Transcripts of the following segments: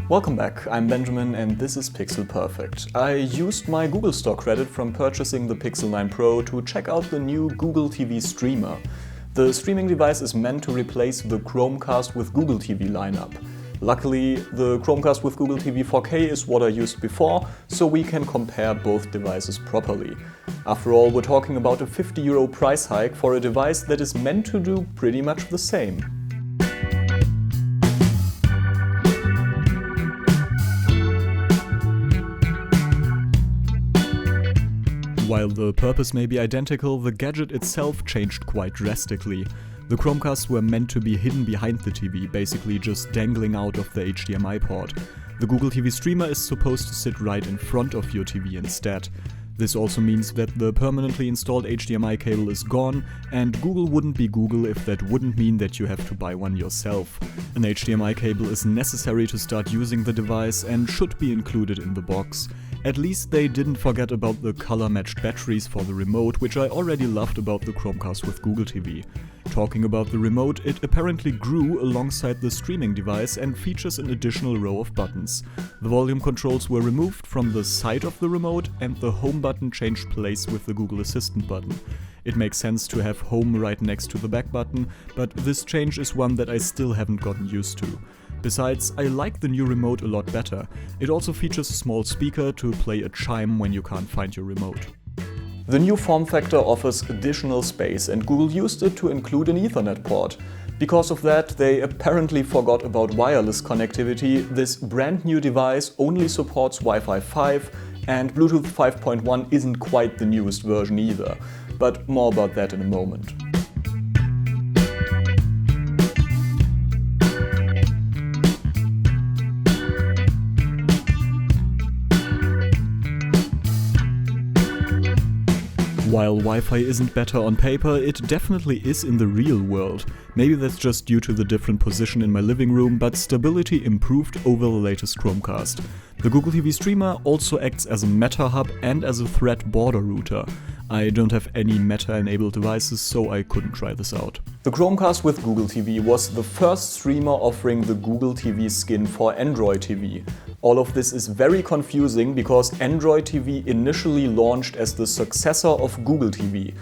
Welcome back, I'm Benjamin and this is Pixel Perfect. I used my Google Store credit from purchasing the Pixel 9 Pro to check out the new Google TV streamer. The streaming device is meant to replace the Chromecast with Google TV lineup. Luckily, the Chromecast with Google TV 4K is what I used before, so we can compare both devices properly. After all, we're talking about a €50 price hike for a device that is meant to do pretty much the same. While the purpose may be identical, the gadget itself changed quite drastically. The Chromecasts were meant to be hidden behind the TV, basically just dangling out of the HDMI port. The Google TV streamer is supposed to sit right in front of your TV instead. This also means that the permanently installed HDMI cable is gone, and Google wouldn't be Google if that wouldn't mean that you have to buy one yourself. An HDMI cable is necessary to start using the device and should be included in the box. At least they didn't forget about the color-matched batteries for the remote, which I already loved about the Chromecast with Google TV. Talking about the remote, it apparently grew alongside the streaming device and features an additional row of buttons. The volume controls were removed from the side of the remote and the home button changed place with the Google Assistant button. It makes sense to have home right next to the back button, but this change is one that I still haven't gotten used to. Besides, I like the new remote a lot better. It also features a small speaker to play a chime when you can't find your remote. The new form factor offers additional space and Google used it to include an Ethernet port. Because of that, they apparently forgot about wireless connectivity. This brand new device only supports Wi-Fi 5 and Bluetooth 5.1 isn't quite the newest version either. But more about that in a moment. While Wi-Fi isn't better on paper, it definitely is in the real world. Maybe that's just due to the different position in my living room, but stability improved over the latest Chromecast. The Google TV streamer also acts as a Meta hub and as a thread border router. I don't have any Meta-enabled devices, so I couldn't try this out. The Chromecast with Google TV was the first streamer offering the Google TV skin for Android TV. All of this is very confusing because Android TV initially launched as the successor of Google TV.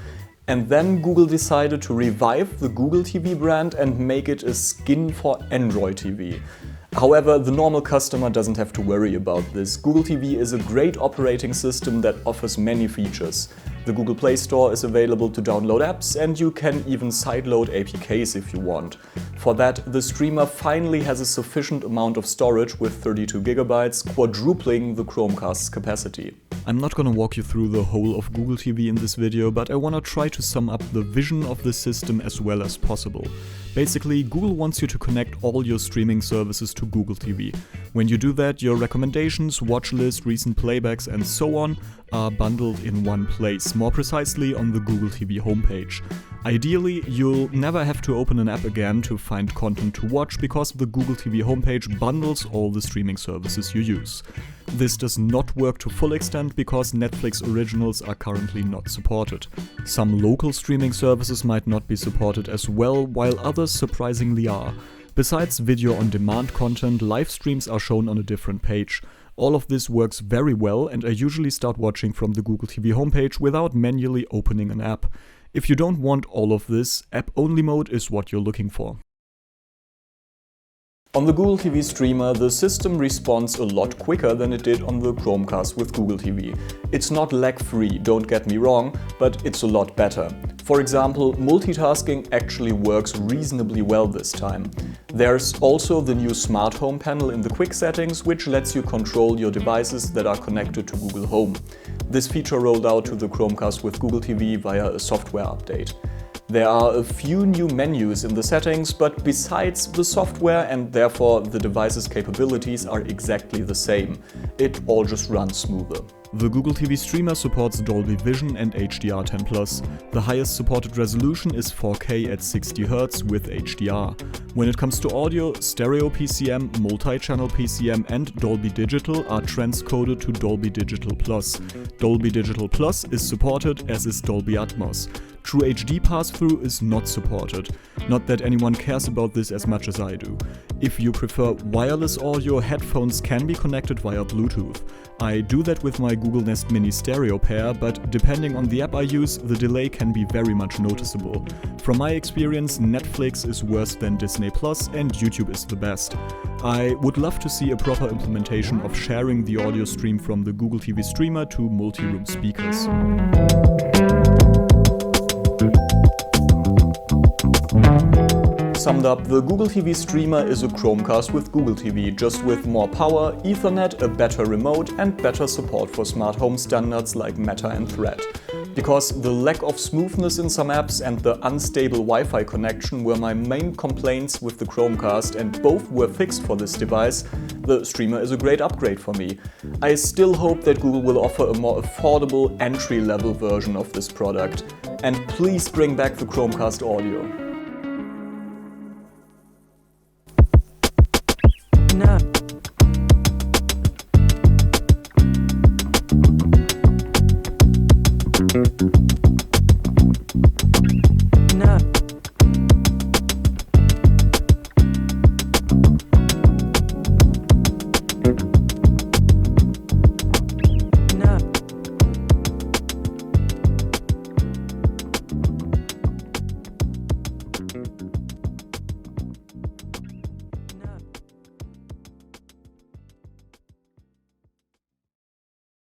And then Google decided to revive the Google TV brand and make it a skin for Android TV. However, the normal customer doesn't have to worry about this. Google TV is a great operating system that offers many features. The Google Play Store is available to download apps and you can even sideload APKs if you want. For that, the streamer finally has a sufficient amount of storage with 32 GB, quadrupling the Chromecast's capacity. I'm not gonna walk you through the whole of Google TV in this video, but I wanna try to sum up the vision of the system as well as possible. Basically, Google wants you to connect all your streaming services to Google TV. When you do that, your recommendations, watch list, recent playbacks and so on are bundled in one place, more precisely on the Google TV homepage. Ideally, you'll never have to open an app again to find content to watch because the Google TV homepage bundles all the streaming services you use. This does not work to full extent because Netflix originals are currently not supported. Some local streaming services might not be supported as well, while others surprisingly are. Besides video-on-demand content, live streams are shown on a different page. All of this works very well and I usually start watching from the Google TV homepage without manually opening an app. If you don't want all of this, app-only mode is what you're looking for. On the Google TV streamer, the system responds a lot quicker than it did on the Chromecast with Google TV. It's not lag-free, don't get me wrong, but it's a lot better. For example, multitasking actually works reasonably well this time. There's also the new Smart Home panel in the quick settings, which lets you control your devices that are connected to Google Home. This feature rolled out to the Chromecast with Google TV via a software update. There are a few new menus in the settings, but besides the software and therefore the device's capabilities are exactly the same. It all just runs smoother. The Google TV streamer supports Dolby Vision and HDR10+. The highest supported resolution is 4K at 60Hz with HDR. When it comes to audio, stereo PCM, multi-channel PCM and Dolby Digital are transcoded to Dolby Digital Plus. Dolby Digital Plus is supported, as is Dolby Atmos. True HD pass-through is not supported. Not that anyone cares about this as much as I do. If you prefer wireless audio, headphones can be connected via Bluetooth. I do that with my Google Nest Mini stereo pair, but depending on the app I use, the delay can be very much noticeable. From my experience, Netflix is worse than Disney Plus and YouTube is the best. I would love to see a proper implementation of sharing the audio stream from the Google TV streamer to multi-room speakers. Summed up, the Google TV streamer is a Chromecast with Google TV, just with more power, Ethernet, a better remote and better support for smart home standards like Meta and Thread. Because the lack of smoothness in some apps and the unstable Wi-Fi connection were my main complaints with the Chromecast, and both were fixed for this device, the streamer is a great upgrade for me. I still hope that Google will offer a more affordable entry-level version of this product. And please bring back the Chromecast audio. No.